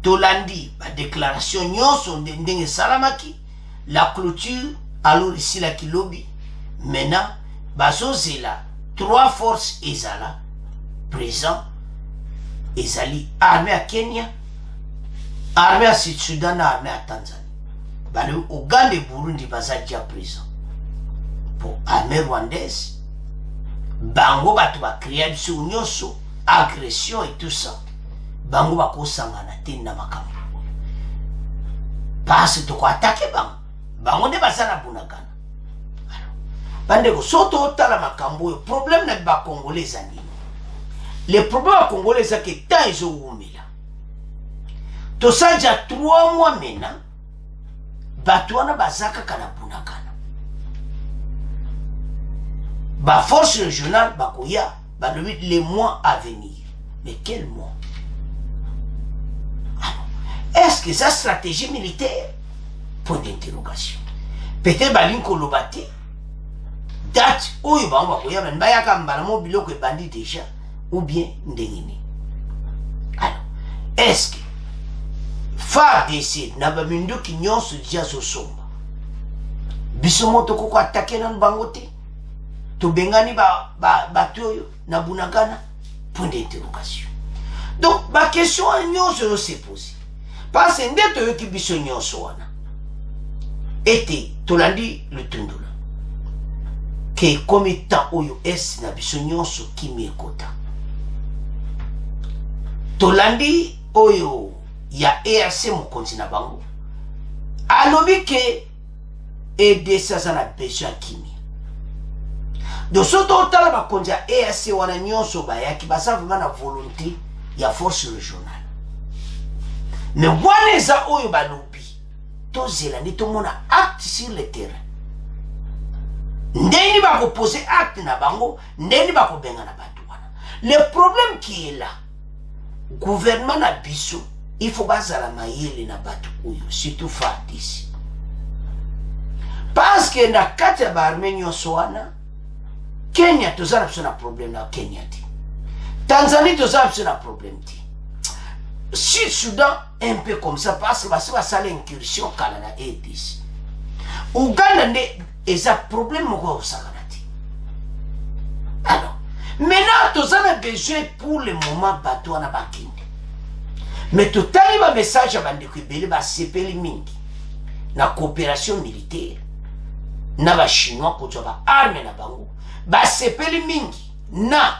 tolandi ba déclaration nyonso ndenge salamaki la clôture alors ici la kilobi maintenant bazozela trois forces ezala présent ezali armée à Kenya, armée à Sud-Soudan, armée à Tanzanie. Bale Ouganda et Burundi bazadia présent. Pour armée rwandaise, bango batu ba créer biso nyonso, agression et tout ça. Bango bako sangana tena makambo. Parce que quoi attaquer bango. Bango ne basana bunagana. Bandeko soto otala makambo, problème na ba congolais ani. Les problèmes congolais, c'est que tant ils ont eu là. Tout ça, déjà 3 mois maintenant, Batouana Bazaka Kanabunakana. Ba force régionale, Bakoya, les mois à venir. Mais quel mois? Est-ce que sa stratégie militaire? Point d'interrogation. Peut-être Balinko Lobati, date où il va Bakoya, mais Bayaka Mbalamo Biloko est bandit déjà. Ou bien ndengini. Alors, est-ce que FARDC nabamindu ki nyonso dia so somba bisomoto koko attaquer nan bangote to bengani batoyo na bunagana point d'interrogation. Donc ba question nyonso se pose parce que ndeto yo ki biso nyonso wana ete tolandi Lutundola ke comme temps oyo es na biso nyonso ki miekota tolandi oyo ya EAC mokonzi na bango alobi ke EDC aza na besoin ya kimia. Donc soto otala bakonzi ya EAC wana nyonso bayaki baza vraiment na volonté ya force régionale. Mais wana eza oyo balobi tozela ndi tomona acte sur le terrain. Ndeni bako poser acte na bango, ndeni bako benga na bato wana. Le problème qui est là, gouvernement na biso, il faut bazala mayele na bato oyo, surtout FARDC. Parce que na kati ya baarme nyonso wana, Kenya tozala biso na problème na Kenya ti. Tanzanie tozala biso na problème ti. Sud Soudan un peu comme ça parce que basi basala incursion kala na EDC. Uganda nde eza problème moko osakana ti. Alors, maintenant tozala besoin pour le moment bato wana bakinde. Mais totali ba message ya bandeko ebele ba sepeli mingi na coopération militaire na ba chinois kozwa ba arme na bango ba sepeli mingi na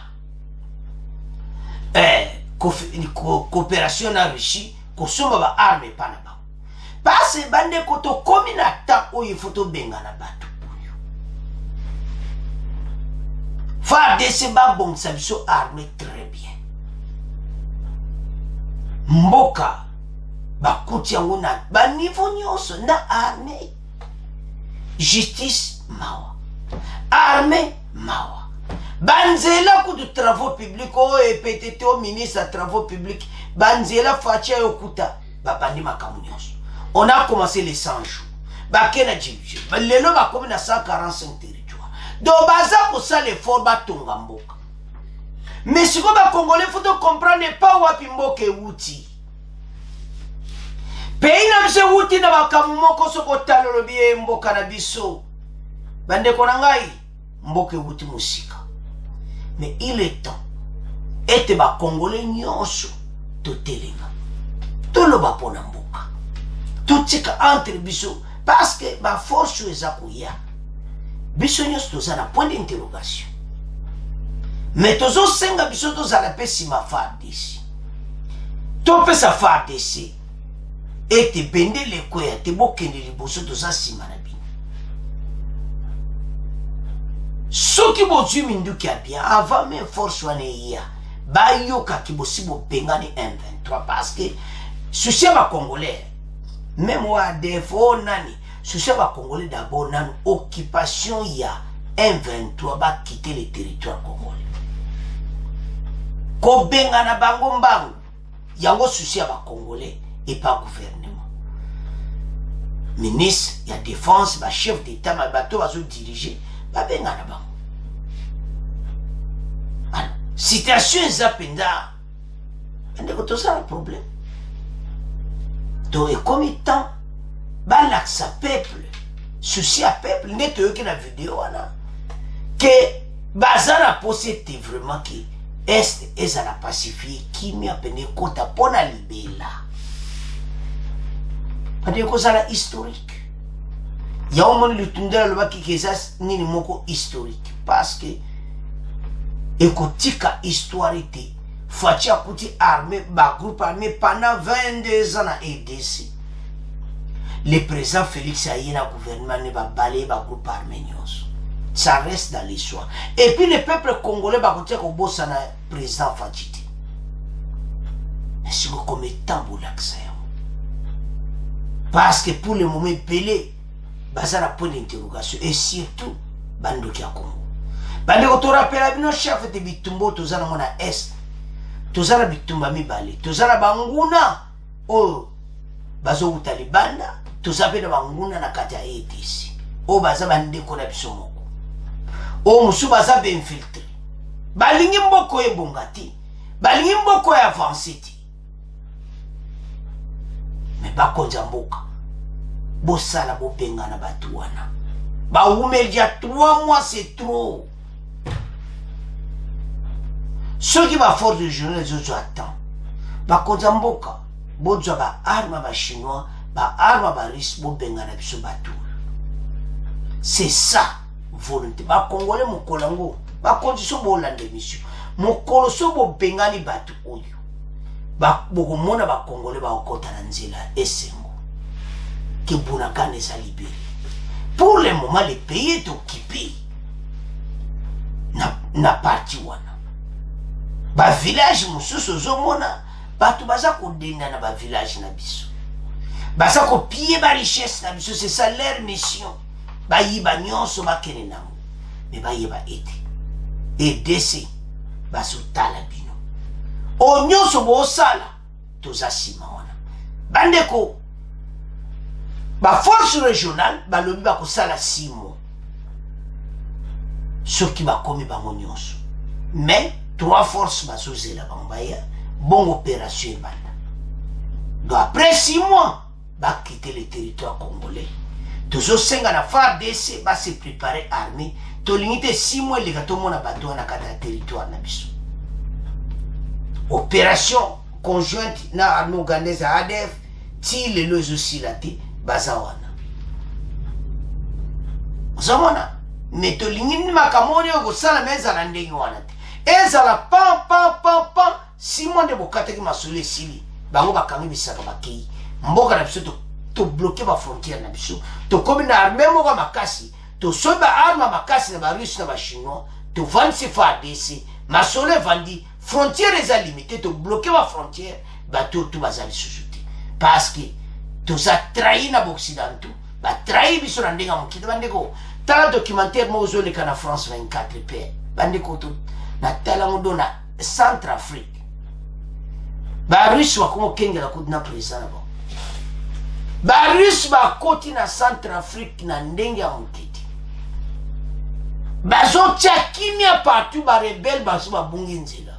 coopération na Russie kosomba ba arme pa na bango parce bandeko to komi na ta oyo foto benga na bato oyo FARDC ba bongisa biso arme très bien mboka bakuti yango na baniveau nyonso na arme justice mawa arme mawa banzela kudu travaux publics o EPTT au ministre des travaux publics banzela fatia yokuta babandi makamu nyonso. On a commencé les 100 jours bakena djibje lelo bakomi na 145 territoires donc baza kosa l'effort batonga mboka. Mais si vous Congolais, il faut comprendre pas wapi mboka euti. Pays na bise wuti na bakamumoko soko talo lobiye mboka na biso. Bande konangai mboka euti musika. Mais il est temps. Ete ba Congolais nyonso to telema. Tolo ba pona mboka. Tutika entre biso parce que ba force ezakuya. Biso nyonso to zana point d'interrogation. Mais tozo senga biso to zala pesima FARDC. To pesa FARDC. Et te bende le kwea te bokende liboso to za sima na bino. Soki bozu minduki bien avant même force wane ya ba yoka ki bosibo bengani M23 parce que souci ba Congolais même wa defo nani souci ba Congolais d'abord nan occupation ya M23 ba quitter le territoire congolais. Ko bengana bango mbango yango souci ba Congolais et pas gouvernement. Ministre, il y a défense, bah chef d'État, ma bateau va se diriger, bah ben à la banque. Alors, situation est zapenda, on a tout ça le problème. Donc, comme étant, bah l'axe à peuple, souci à peuple, n'est eux qui la vidéo là, que bah ça la possède vraiment qui est et ça la pacifié, qui m'y a peine compte à pona libella. Parce que c'est historique. Il y a un moment où tu as le mot historique. Parce que écoute, histoire était. Fatia Kouti armé, groupe armé pendant 22 ans à EDC. Le président Félix Ayena, gouvernement, ne va balayer le groupe armé. Ça reste dans l'histoire. Et puis le peuple congolais va dire qu'au bout, ça n'a président Fatiti. Mais c'est comme étant pour l'accès. Parce que pour le moment, Pelé, ça a point d'interrogation. Et surtout, Bando qui a Congo. Bando, tu rappelles, nos chefs de Bitumbo, tu as mon est. Tu as Bitumba Mibale. Tu as Banguna. Oh, Bazo Talibanda. Tu as Banguna na Katia ETC. Oh, Baza Bande Konabisomoko. Oh, Moussou Baza infiltré. Balingi Mboko e Bongati. Balingi Mboko e avancé. Mais ba konza mboka bosala bopenga na batu wana ba umelia 3 mois c'est trop. Ceux qui va fort de journée zo attend ba konza mboka bozo ba arma ba chinois ba arma ba russe bopenga na biso batu. C'est ça volonté ba congolais mokolango ba condition bolande mission mokolo so bopenga ni batu oyo bokomona bakongole baokota na nzela esengo ke Bunagana eza libéré. Pour le moment le pays est occupé na parti wana. Ba village mususu ozomona bato baza kodenda na ba village na biso. Baza kopie ba richesse na biso, c'est ça leur mission. Ba yiba nyonso bakene nango. Mais ba yeba ete. Et desi baso tala bino. O nyonso bo sala toza sima wana. Bandeko ba force régionale ba lobi ba ko sala 6 mois. Soki ba komi bango nyonso. Mais 3 forces baso zela bambaya bon opération banda. Donc après 6 mois ba quitter le territoire congolais. Toujours senga na FARDC ba se préparer armée. To limite 6 mois les gato mona bato na kata territoire na biso. Opération conjointe na armée ougandese ADF ti le lozo silati bazawana. Zamona mais to lingini makamoni ko sala meza na ndenge wana. Ezala pam 6 mois de bokate ki masole sili. Bango bakangi bisaka bakei. Mboka na biso to bloquer ba frontière na biso. To komi na armée moko makasi. To soba arma makasi na ba russe na ba chinois. To vendre ces FARDC. Masole vandi. Frontière eza limitée. To bloquer ba frontière. Ba tout bazali sujouté. Parce que to sa trahi na occidentaux. Ba trahi biso na ndenga mokita bandeko. Tala documentaire mo zo le kana France 24 p. Bandeko to na tala mo na Centrafrique. Ba russe wa komo kenga la kudina président ba. Ba russe ba koti na Centrafrique na ndenge ya mokiti. Bazo tia kimia partout ba rebelle bazo ba bungi nzela.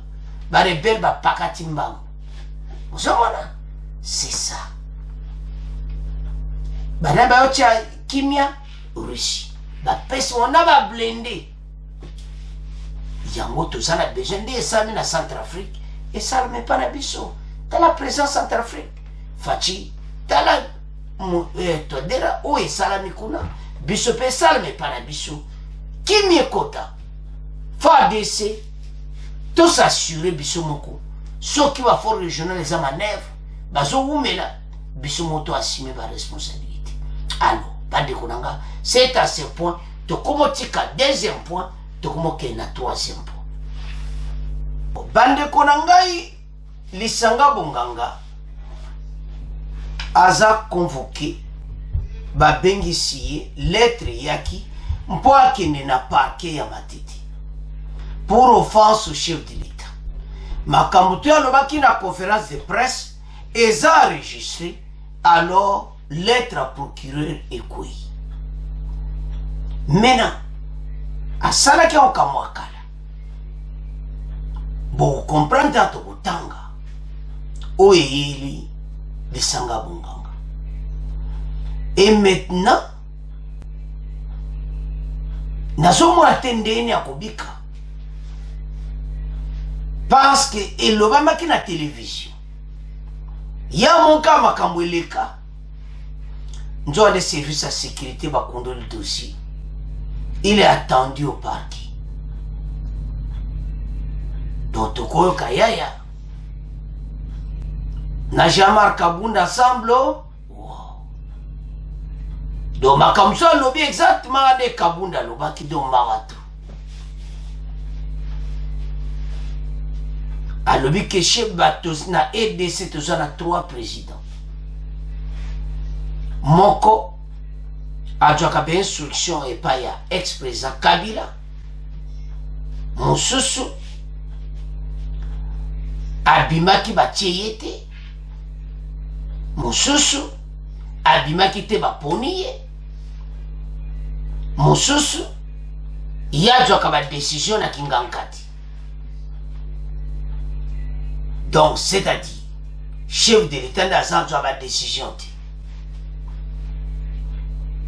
Ba rebelle ba pakati mbango. Mosomona? C'est ça. Ba na ba tia kimia Russie. Ba pesi wana ba blende. Yango tous a besoin de ça na Centrafrique et ça me pas na biso. T'as la présence Centrafrique. Fachi, t'as la todera o e salami kuna. Biso pe salame pa na biso. Qui m'y kota? FARDC tout s'assurer biso moko. Ce qui va faire régional les manœuvres, bazo umela biso moto assumer ba responsabilité. Alors, bande konanga, c'est à ce point to komotika deuxième point. Tokomoke na 3e point. Bande konangai lisanga bonganga aza convoqué babengi siye lettre yaki mpo akende na parquet ya Matete pour offense au chef de l'État. Makambo to alobaki na conférence de presse eza enregistré, alors lettre à procureur ekoi. Maintenant asala ki okamwa kala bo comprendre to botanga oyeli bisanga bonganga. Et maintenant nazomo atendeni akobika parce que elobamaki na télévision ya monka makambo eleka nzo de service à sécurité bakondo le dossier. Il est attendu au parquet. Donc, Tokoyo Kayaya. Najamar Kabunda ensemble. Wow. Donc, ma comme ça, lobby exactement de Kabunda, loba qui donne marathon. A lobby que chef batos na EDC, tous on a 3 présidents. Moko. Adjouakabe instruction et pas ya ex-président Kabila. Mosusu abimaki batieyete. Mosusu abimaki te baponiye. Mosusu yadjouakaba décision na kingankati. Donc c'est-à-dire chef de l'État n'a décision te.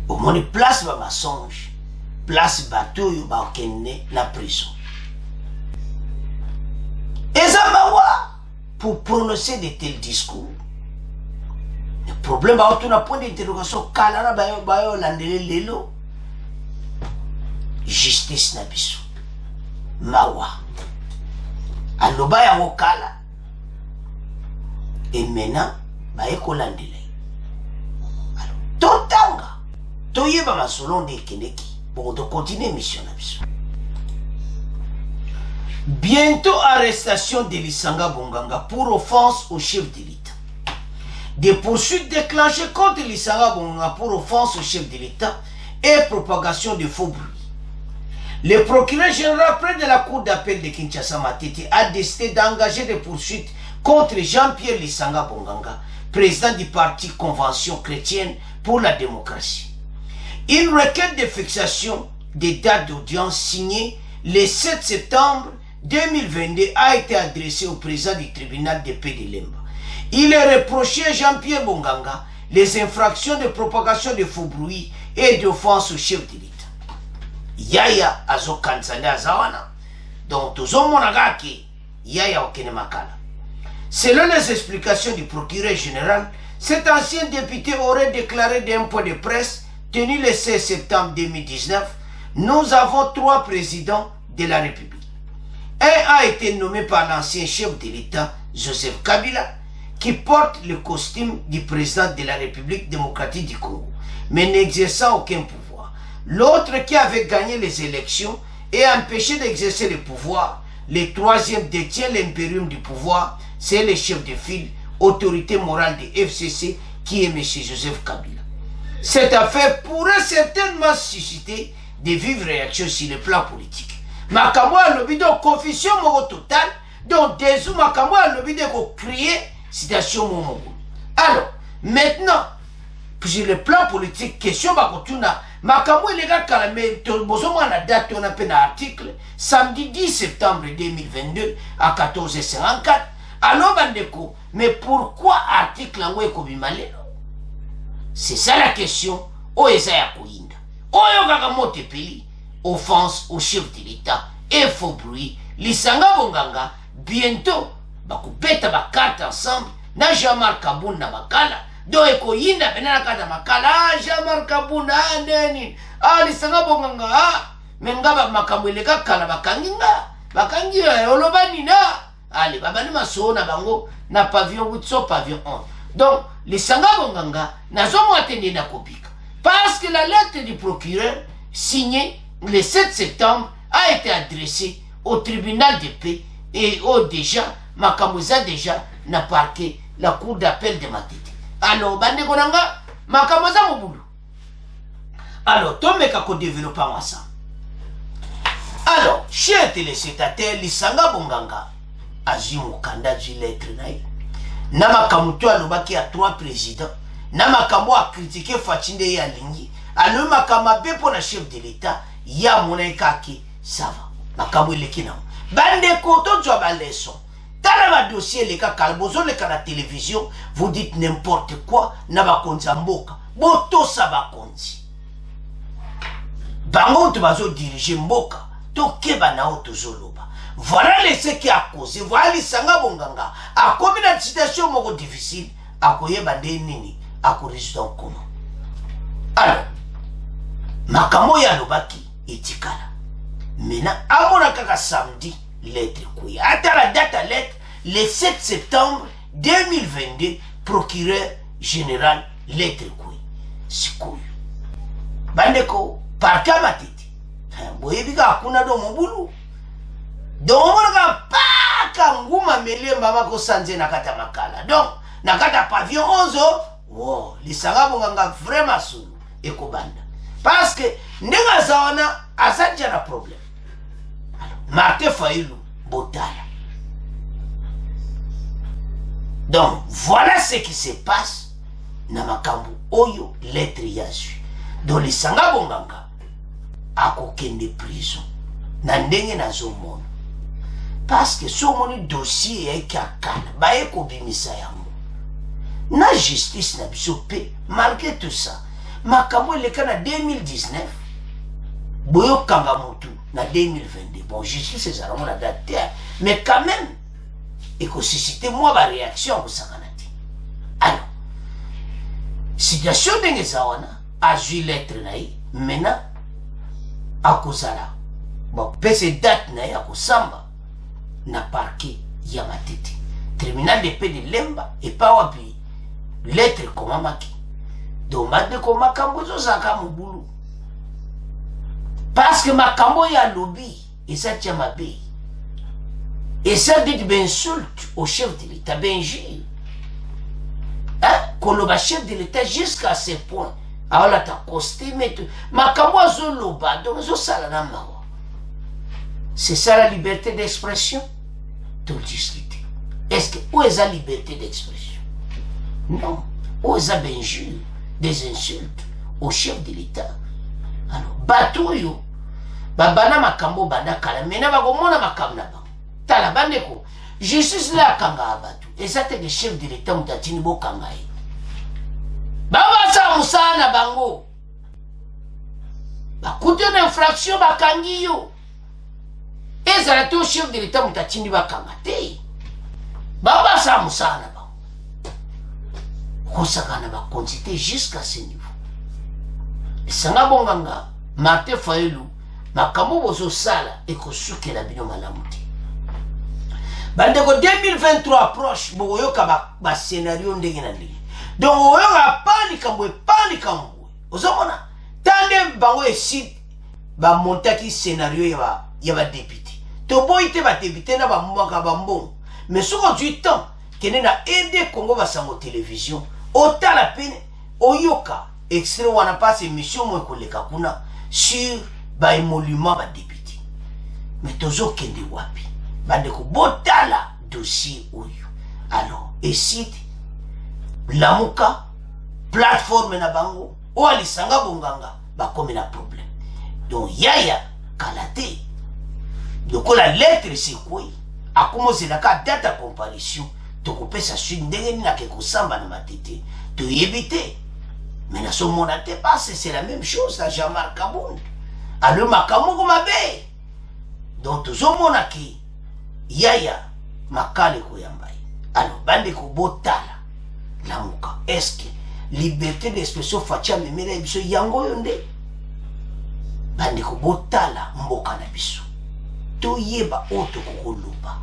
Au moins place ba mensonge, place bateau yo ba kenne na prison. Ezamawa pour prononcer de tels discours. Le problème ba autour na point d'interrogation kalana ba yo landele lelo. Justice na biso. Mawa. Aloba ya okala. et maintenant bayekolandela alors totanga toyeba masolo nde ekendeki pour de continuer mission na biso. Bientôt arrestation de Lisanga Bonganga pour offense au chef de l'État. Des poursuites déclenchées contre Lisanga Bonganga pour offense au chef de l'État et propagation de faux bruits. Le procureur général près de la cour d'appel de Kinshasa Matete a décidé d'engager des poursuites contre Jean-Pierre Lisanga Bonganga, président du parti Convention chrétienne pour la démocratie. Une requête de fixation des dates d'audience signée le 7 septembre 2022 a été adressée au président du tribunal de paix de Lemba. Il est reproché à Jean-Pierre Bonganga les infractions de propagation de faux bruits et d'offense au chef de l'État. Yaya azo kansande azawana. Donc tozo monagaki Yaya okene makala. Selon les explications du procureur général, cet ancien député aurait déclaré d'un point de presse tenu le 16 septembre 2019, nous avons 3 présidents de la République. Un a été nommé par l'ancien chef de l'État, Joseph Kabila, qui porte le costume du président de la République démocratique du Congo, mais n'exerçant aucun pouvoir. L'autre qui avait gagné les élections et empêché d'exercer le pouvoir. Le troisième détient l'impérium du pouvoir, c'est le chef de file, autorité morale de FCC, qui est M. Joseph Kabila. Cette affaire pourrait certainement susciter de vives réactions sur le plan politique. Makamwa lobido confusion moko total, donc désormais Makamwa lobido ko créer situation momo. Alors, maintenant, sur le plan politique, question bakotuna, Makamwa les gars kalamé, bozoma la date on appelle article, samedi 10 septembre 2022 à 14h54. Alors bandeko, mais pourquoi article en wekobimale? C'est ça la question. Oezaya Koyinda. Oyo Gagamote Peli. Offense au chef de l'État et faux bruit. Lisanga Bonganga. Bientôt. Bakupeta bakata ensemble. Na Jean-Marc Kaboun na makala. Do Koyinda benana kata makala. Ah Jean-Marc Kaboun. Ah neni. Ah Lisanga Bonganga. Ah. Mengaba makamweleka kala bakanginga. Bakangira olobani na. Allez, babani masona bango. Na pavillon 8 so pavillon 11. Donc, les Lisanga Bonganga n'a jamais atteint na kopika. Parce que la lettre du procureur signée le 7 septembre a été adressée au tribunal de paix et au déjà, Makamouza déjà n'a parqué la cour d'appel de Matete. Alors, bande konanga, Makamouza Moboulou. Alors, Tomeka ko développement ça. Alors, chers téléspectateurs, Lisanga Bonganga a eu mon candidat de lettre naïe. Namakamuto alobaki à 3 présidents. Namakambo a critiqué Fatinde ya Lingi. Alors makama bepo na chef de l'État. Ya monekaki, ça va. Makambo lekina. Bande koto job à leçon. Tala dossier les cas kalbozo les cas la télévision. Vous dites n'importe quoi. Nabakonza mboka. Boto sabakonzi. Bango tubazo diriger mboka. Tokeba na otozoloba. Voilà ce qui a causé. Voilà Lisanga Bonganga. A commis une situation moko difficile. A koye bande nini. A ko résident comment. Alors, Makamo ya lobaki etikala. Maintenant, à mon kaka samedi, lettre kouya. Ata la date à lettre, le 7 septembre 2022, procureur général, lettre kouya. Sikoyo. Bandeko, par kamatiti. Boyebika akuna do mobulu. Donc, on va pas kanguma melie mama ko sanze nakata makala. Donc, nakata pavillon 11, wow, Lisanga Bonganga vraiment solo eko banda. Parce que nenga zaona azadja na problème. Alors, Martin Fayulu botala. Donc, voilà ce qui se passe na makambo oyo lettre yasu. Donc, Lisanga Bonganga akokende prison. Na ndenge na zomona. Parce que ce moni dossier est kakana, ba eko bimisa yango. Na justice na biso pe, malgré tout ça, makambo le kana 2019, boyo kanga mutu na 2022. Bon, justice c'est ça, on a daté, mais quand même, eko suscité moi ba réaction au sakanati. Alors, situation denge zawana, a ju lettre naï, maintenant, akozala. Bon, pese date naï akosamba. Na parquet ya Matete. tribunal de paix de Lemba et pas wapi lettre komamaki donc bandeko makambo ezozalaka mobulu parce que makambo ya lobi eza tia mabe et ça dit insulte au chef de l'état benjir hein koloba chef de l'état jusqu'à ce point aola ta costé mais makambo azoloba donc ezosala na mawa c'est ça la liberté d'expression de discuter. Est-ce que où est la liberté d'expression? Non. Où est la benjure des insultes au chef de l'État? Alors, batuyo, babana makambo banda kala, mena bagomona makambo na ba. Tala bandeko, justice la kanga abatu. Et ça c'est le chef de l'État mutatini bo kangaye. Baba sa musana bango. Bakute na infraction bakangi yo. Et ça le chef de l'État mutatini bakanga te. Baba sa musana ba. Kosakana ba quantité jusqu'à ce niveau. Et sanga bonganga Martin Fayulu makambo bozo sala et kosuke la bino malamuti. Bandeko 2023 approche boyo ka ba scénario ndenge na ndenge. Donc oyo ka pani kambo. Ozomona tande bango esi ba montaki scénario ya ba député. To boyite ba député na ba mwaka ba mbongo. Mais soko du temps kene na aide Congo ba sango télévision autant la peine oyoka extrait wana passe émission mo koleka kuna sur ba émolument ba député. Mais tozo kende wapi bandeko botala dossier oyo. Alors ici lamuka plateforme na bango o alisanga bonganga ba comme na problème. Donc yaya kalate donc la lettre c'est quoi a commencé la date comparution to kopesa suite ndenge ni na ke kosamba na matete to éviter mais na so monate passe c'est la même chose à Jean-Marc Kabound alors makamoko mabe donc to monaki yaya makale ko yambai alors bande ko botala lamuka est-ce que liberté d'expression fatia memela biso yango yonde bande ko botala mboka na biso to yeba auto ko koloba.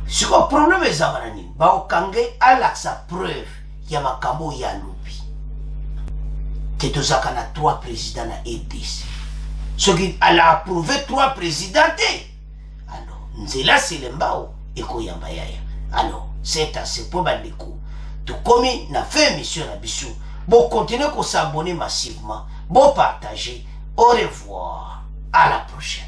Ce que le problème est que Baokange a sa preuve ya makambo ya lobi. Que tu as 3 présidents na EDC. Ce qui a approuvé 3 présidents. Alors, Nzela Selembao et Koyamba Yaya. Alors, c'est à ce point bandeko. Tout comme na fait mission na biso. Bon, continuez à s'abonner massivement. Bon, partager. Au revoir. À la prochaine.